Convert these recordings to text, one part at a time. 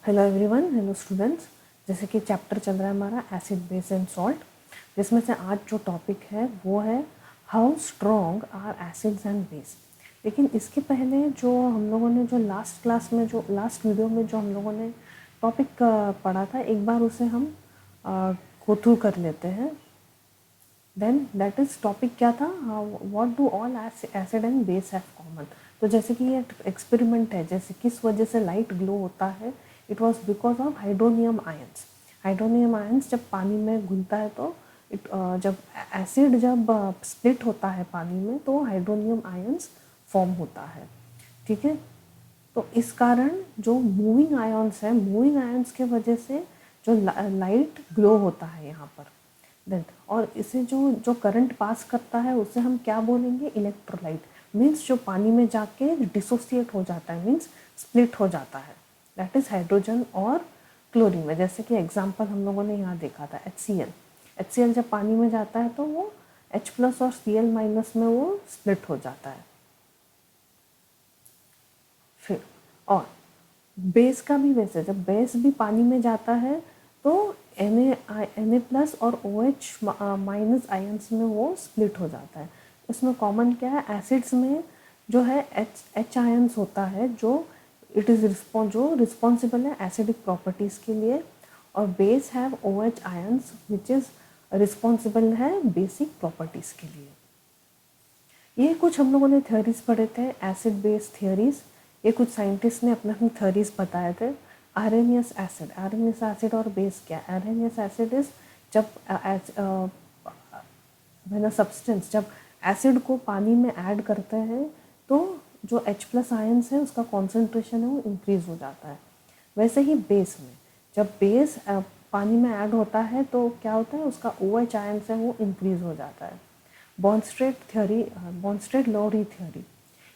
Hello everyone, hello students. जैसे कि chapter चल रहा है हमारा एसिड बेस एंड सॉल्ट, जिसमें से आज जो टॉपिक है वो है how strong are acids and base. लेकिन इसके पहले जो हम लोगों ने जो लास्ट क्लास में जो लास्ट वीडियो में जो हम लोगों ने टॉपिक पढ़ा था, एक बार उसे हम गो थ्रू कर लेते हैं। देन दैट इज टॉपिक क्या था, what do all acid and base have common. तो जैसे कि ये एक्सपेरिमेंट है, जैसे किस वजह से लाइट ग्लो होता है, it was because of hydronium ions. Hydronium ions जब पानी में घुलता है तो जब एसिड जब स्प्लिट होता है पानी में तो हाइड्रोनियम आयंस फॉर्म होता है। ठीक है, तो इस कारण जो मूविंग आयंस है, मूविंग आयंस के वजह से जो लाइट ग्लो होता है यहाँ पर। देन और इसे जो जो करंट पास करता है उसे हम क्या बोलेंगे, इलेक्ट्रोलाइट। मीन्स जो पानी में जाके डिसोसिएट हो जाता है, मीन्स स्प्लिट हो जाता है, दैट इज हाइड्रोजन और क्लोरीन में। जैसे कि एग्जांपल हम लोगों ने यहाँ देखा था HCl। HCl जब पानी में जाता है तो वो H+ और Cl- में वो स्प्लिट हो जाता है। फिर और बेस का भी वैसे, जब बेस भी पानी में जाता है तो Na+ और OH- आयंस में वो स्प्लिट हो जाता है। इसमें कॉमन क्या है, एसिड्स में जो है H आयंस होता है जो जो रिस्पॉन्सिबल है एसिडिक प्रॉपर्टीज़ के लिए, और base have OH ions which is responsible है बेसिक प्रॉपर्टीज़ के लिए। ये कुछ हम लोगों ने थ्योरीज पढ़े थे, एसिड बेस थ्योरीज। ये कुछ साइंटिस्ट ने अपने अपने थ्योरीज बताए थे। आरएनएस एसिड और बेस क्या, आरएनएस एसिड इज जब सब्सटेंस जब एसिड को पानी में ऐड करते हैं तो जो H+ आयंस है उसका कॉन्सेंट्रेशन है वो इंक्रीज हो जाता है। वैसे ही बेस में जब बेस पानी में ऐड होता है तो क्या होता है, उसका OH आयंस है वो इंक्रीज हो जाता है। बॉन्स्टेड लोरी थ्योरी,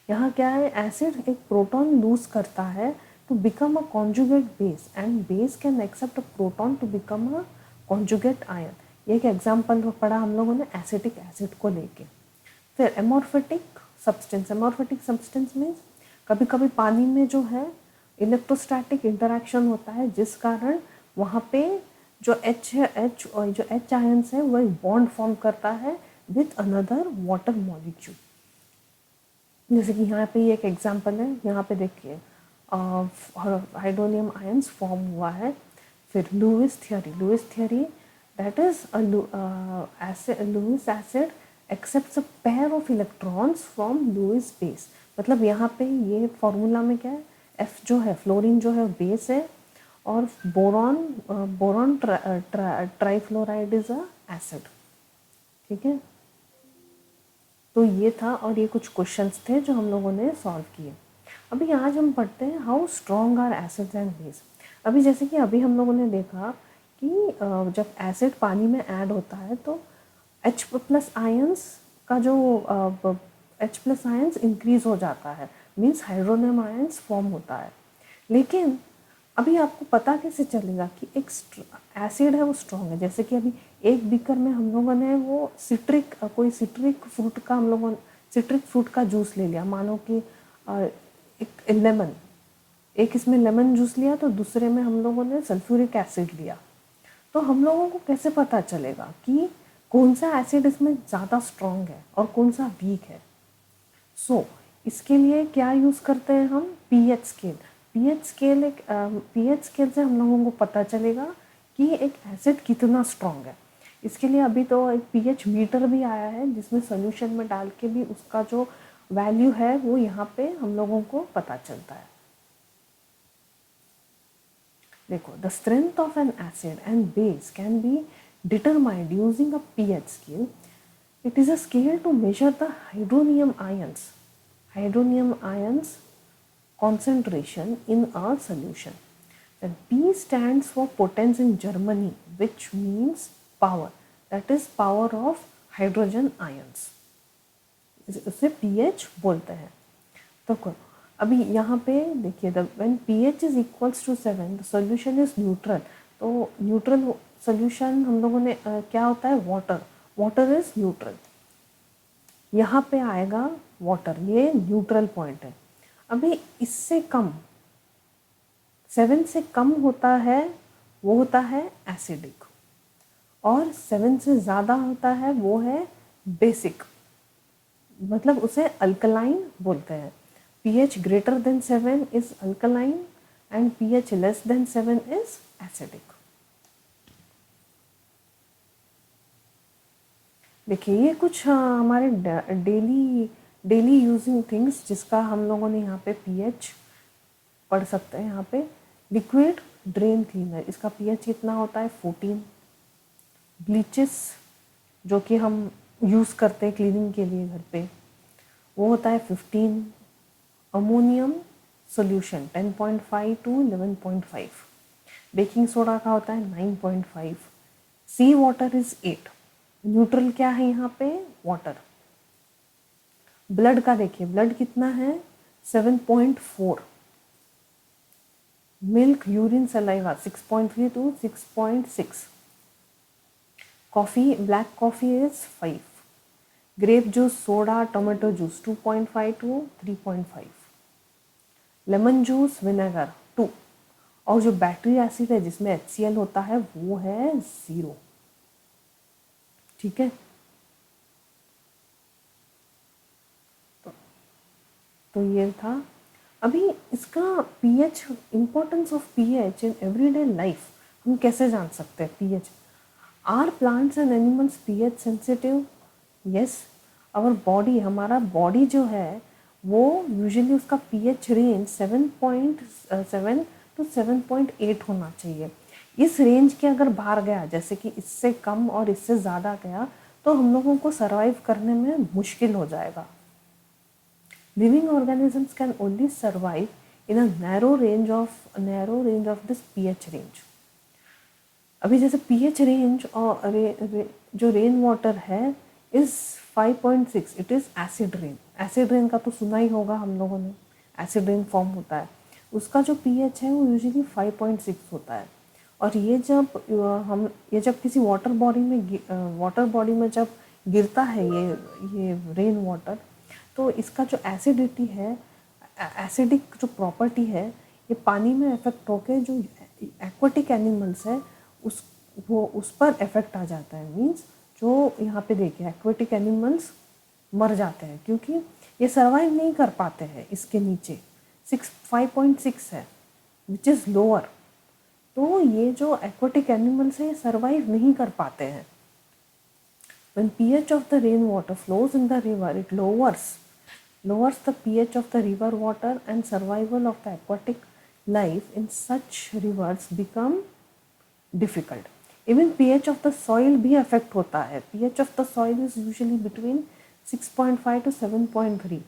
यहाँ क्या है, एसिड एक प्रोटॉन लूज करता है to become a conjugate base and base can accept a proton to become a conjugate ion. ये एक एग्जाम्पल पढ़ा हम लोगों ने एसिटिक एसिड को लेके। फिर एमॉर्फेटिक सब्सटेंस मीन्स कभी कभी पानी में जो है इलेक्ट्रोस्टैटिक इंटरेक्शन होता है, जिस कारण वहाँ पे जो H आयंस है वह बॉन्ड फॉर्म करता है विथ अनदर वाटर मॉलिक्यूल। जैसे कि यहाँ पे एक एग्जांपल है, यहाँ पे देखिए हाइड्रोनियम आयंस फॉर्म हुआ है। फिर Lewis theory that is Lewis acid accepts a pair of electrons from Lewis base. मतलब यहाँ पे ये फॉर्मूला में क्या है, F जो है फ्लोरीन जो है बेस है, और boron trifluoride is a acid. ठीक है, तो ये था, और ये कुछ क्वेश्चंस थे जो हम लोगों ने सॉल्व किए। अभी आज हम पढ़ते हैं how strong are acids and base. अभी जैसे कि अभी हम लोगों ने देखा कि जब एसिड पानी में ऐड होता है तो H+ आयंस का जो H+ आयंस इंक्रीज हो जाता है, मीन्स हाइड्रोनियम आयंस फॉर्म होता है। लेकिन अभी आपको पता कैसे चलेगा कि एक एसिड है वो स्ट्रॉन्ग है। जैसे कि अभी एक बीकर में हम लोगों ने वो कोई सिट्रिक फ्रूट का जूस ले लिया, मानो कि एक लेमन, एक इसमें लेमन जूस लिया तो दूसरे में हम लोगों ने सल्फ्यूरिक एसिड लिया। तो हम लोगों को कैसे पता चलेगा कि कौन सा एसिड इसमें ज़्यादा स्ट्रॉन्ग है और कौन सा वीक है। इसके लिए क्या यूज़ करते हैं हम, पीएच स्केल। पीएच स्केल से हम लोगों को पता चलेगा कि एक एसिड कितना स्ट्रॉन्ग है। इसके लिए अभी तो एक पीएच मीटर भी आया है, जिसमें सोल्यूशन में डाल के भी उसका जो वैल्यू है वो यहाँ पे हम लोगों को पता चलता है। देखो, the strength of N acid and base can be determined using a pH scale. It is a scale to measure the hydronium ions concentration in a solution. Then P stands for potence in Germany, which means power. That is power of hydrogen ions. इसे pH बोलते हैं। तो अभी यहाँ पे देखिए, when pH is equals to 7, the solution is neutral. तो neutral solution हम लोगों ने क्या होता है, वाटर इज न्यूट्रल। यहाँ पे आएगा वाटर, ये न्यूट्रल पॉइंट है। अभी इससे कम 7 से कम होता है वो होता है एसिडिक, और 7 से ज़्यादा होता है वो है बेसिक, मतलब उसे अल्कलाइन बोलते हैं। pH greater than 7 is alkaline and pH less than 7 is acidic. देखिए ये कुछ हमारे डेली यूजिंग थिंग्स जिसका हम लोगों ने यहाँ पे pH पढ़ सकते हैं। यहाँ पे लिक्विड ड्रेन क्लीनर, इसका pH कितना होता है 14। ब्लीचेस जो कि हम यूज़ करते हैं क्लीनिंग के लिए घर पे, वो होता है 15। Ammonium solution 10.5 to 11.5। Baking soda का होता है 9.5। सी वाटर इज 8। न्यूट्रल क्या है यहाँ पे, वाटर। ब्लड का देखिए, ब्लड कितना है 7.4। Milk, urine, saliva 6.3 to 6.6। Coffee, black coffee is 5। Grape juice, soda, tomato juice 2.5 to 3.5। Lemon juice, vinegar 2। और जो बैटरी एसिड है जिसमें HCl होता है वो है 0। ठीक है, तो ये था। अभी इसका pH, importance of pH in everyday life हम कैसे जान सकते हैं pH? Are plants and animals pH sensitive? Yes, our body, हमारा बॉडी जो है वो यूजुअली उसका pH रेंज 7.7 to 7.8 होना चाहिए। इस रेंज के अगर बाहर गया, जैसे कि इससे कम और इससे ज़्यादा गया, तो हम लोगों को सर्वाइव करने में मुश्किल हो जाएगा। Living organisms can only survive in a narrow range of this pH range. अभी जैसे pH रेंज और जो रेन वाटर है is 5.6, it is acid rain. Acid rain का तो सुना ही होगा हम लोगों ने, एसिड रेन फॉर्म होता है, उसका जो pH है वो यूजुअली 5.6 होता है। और ये जब किसी वाटर बॉडी में जब गिरता है ये रेन वाटर, तो इसका जो एसिडिटी है, एसिडिक जो प्रॉपर्टी है, ये पानी में इफेक्ट होकर जो एक्वाटिक एनिमल्स है उस पर इफेक्ट आ जाता है। मीन्स जो यहाँ पे देखिए एक्वाटिक एनिमल्स मर जाते हैं क्योंकि ये सर्वाइव नहीं कर पाते हैं इसके नीचे। 5.6 है विच इज़ लोअर, तो ये जो एक्वाटिक एनिमल्स है ये सर्वाइव नहीं कर पाते हैं। When pH of the rainwater flows in the river, it lowers the pH of the river water, and survival of the aquatic life in such rivers become difficult. Even pH of the soil भी affect होता है। pH of the soil is usually between 6.5 to 7.3।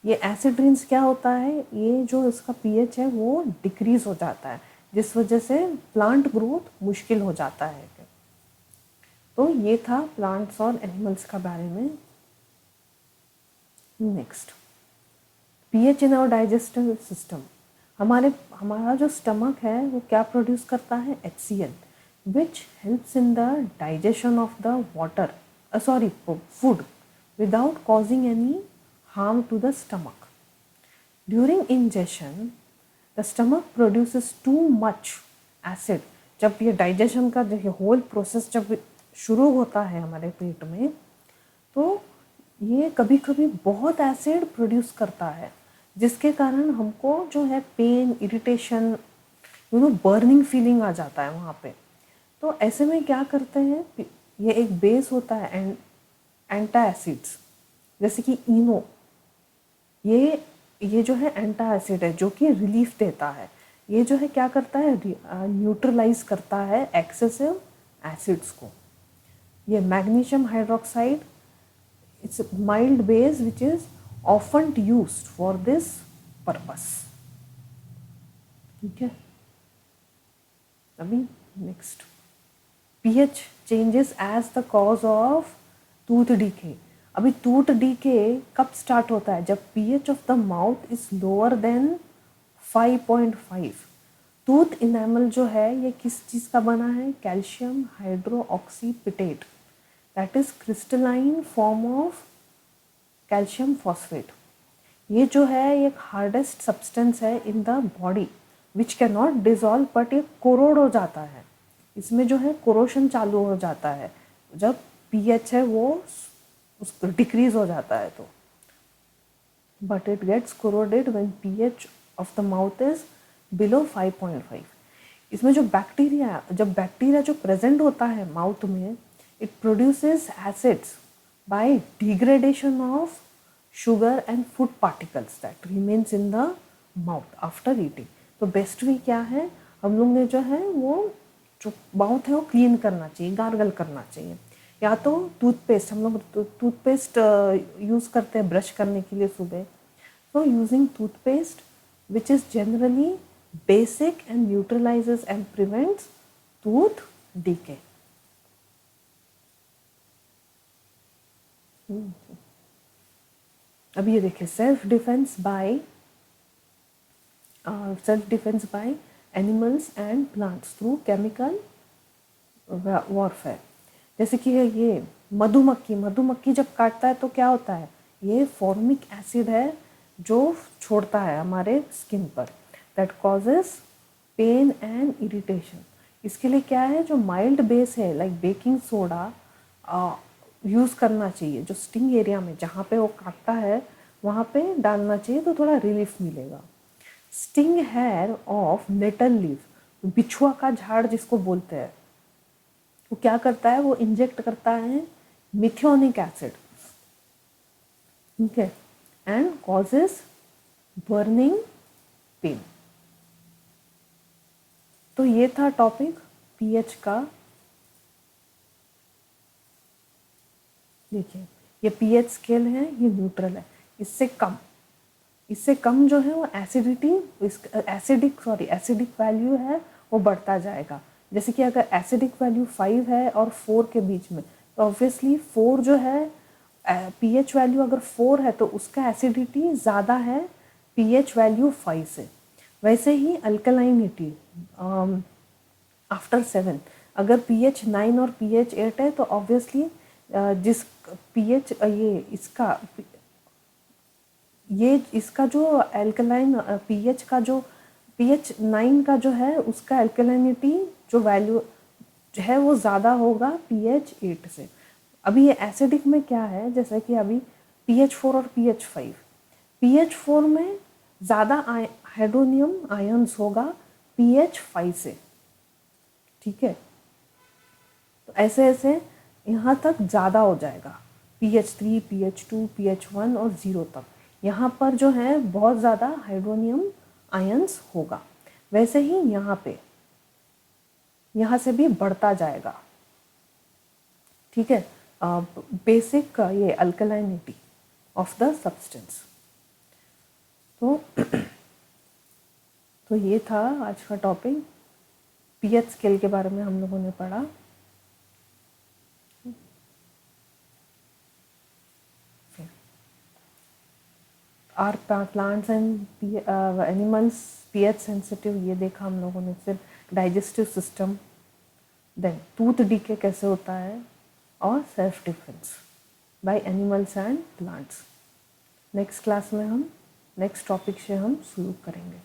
ये acid range क्या होता है, ये जो इसका pH है वो डिक्रीज हो जाता है, जिस वजह से प्लांट ग्रोथ मुश्किल हो जाता है। तो ये था प्लांट्स और एनिमल्स का बारे में। Next, pH in our digestive system. हमारा जो स्टमक है वो क्या प्रोड्यूस करता है, HCl, which helps in the digestion of the food without causing any harm to the stomach. During ingestion, the stomach produces too much acid। जब ये digestion का जो होल प्रोसेस जब शुरू होता है हमारे पेट में, तो ये कभी कभी बहुत एसिड प्रोड्यूस करता है, जिसके कारण हमको जो है पेन, इरिटेशन, बर्निंग फीलिंग आ जाता है वहाँ पे। तो ऐसे में क्या करते हैं, ये एक बेस होता है एंटा एसिड्स, जैसे कि इनो, ये जो है एंटा एसिड है जो कि रिलीफ देता है। ये जो है क्या करता है, न्यूट्रलाइज करता है एक्सेसिव एसिड्स को। ये magnesium hydroxide, it's mild base which is often used for this purpose. ठीक है, अभी next, pH changes as the cause of tooth decay. अभी टूथ डीके कब स्टार्ट होता है, जब pH of the mouth is lower than 5.5। Tooth enamel जो है ये किस चीज़ का बना है, calcium hydroxyapatite, that is crystalline form of calcium phosphate. ये जो है एक हार्डेस्ट सब्सटेंस है in the body which can not dissolve, but ये कोरोड हो जाता है, इसमें जो है कोरोशन चालू हो जाता है जब पीएच है वो उस डिक्रीज हो जाता है तो, but it gets corroded when pH of the mouth is below 5.5। इसमें जो बैक्टीरिया जो प्रेजेंट होता है माउथ में, it produces acids bye degradation of sugar and food particles that remains in the mouth after eating. तो best way क्या है, हम लोग ने जो है वो जो माउथ है वो क्लीन करना चाहिए, गार्गल करना चाहिए, या तो टूथपेस्ट, हम लोग टूथपेस्ट यूज़ करते हैं ब्रश करने के लिए सुबह, so using toothpaste which is generally basic and neutralizes and prevents tooth decay। अब ये देखिए self defence by animals and plants through chemical warfare. जैसे कि ये मधुमक्खी जब काटता है तो क्या होता है, ये फॉर्मिक एसिड है जो छोड़ता है हमारे स्किन पर, that causes pain and irritation. इसके लिए क्या है, जो माइल्ड बेस है लाइक बेकिंग सोडा यूज़ करना चाहिए, जो स्टिंग एरिया में जहाँ पे वो काटता है वहाँ पे डालना चाहिए तो थोड़ा रिलीफ मिलेगा। Sting hair of nettle leaf, बिछुआ का झाड़ जिसको बोलते हैं, वो क्या करता है, वो इंजेक्ट करता है मिथियोनिक एसिड, ठीक है, एंड कॉजेस बर्निंग पेन। तो ये था टॉपिक पीएच का। देखिए ये पीएच स्केल है, ये न्यूट्रल है, इससे कम जो है वो एसिडिक वैल्यू है वो बढ़ता जाएगा। जैसे कि अगर एसिडिक वैल्यू 5 है और 4 के बीच में, तो ऑब्वियसली 4 जो है पीएच वैल्यू अगर 4 है तो उसका एसिडिटी ज़्यादा है पीएच वैल्यू 5 से। वैसे ही अल्कलाइनिटी आफ्टर 7, अगर पीएच 9 और पीएच 8 है तो ऑब्वियसली जिस पीएच इसका जो अल्कलाइन पीएच का जो पीएच 9 का जो है उसका अल्कलाइनिटी जो वैल्यू है वो ज़्यादा होगा पीएच 8 से। अभी ये एसिडिक में क्या है, जैसे कि अभी पीएच 4 और पीएच 5, पीएच 4 में ज़्यादा हाइड्रोनियम आयन्स होगा पीएच 5 से, ठीक है। तो ऐसे ऐसे यहाँ तक ज़्यादा हो जाएगा, पीएच 3, पीएच 2, पीएच 1 और 0 तक यहाँ पर जो है बहुत ज़्यादा हाइड्रोनियम आयन्स होगा। वैसे ही यहाँ से भी बढ़ता जाएगा, ठीक है, बेसिक ये अल्कलाइनिटी ऑफ द सब्सटेंस। तो ये था आज का टॉपिक, पीएच स्केल के बारे में हम लोगों ने पढ़ा। Are plants and animals pH sensitive, ये देखा हम लोगों ने। फिर digestive system, then tooth decay कैसे होता है, और self defence by animals and plants. Next class में हम नेक्स्ट टॉपिक से हम शुरू करेंगे।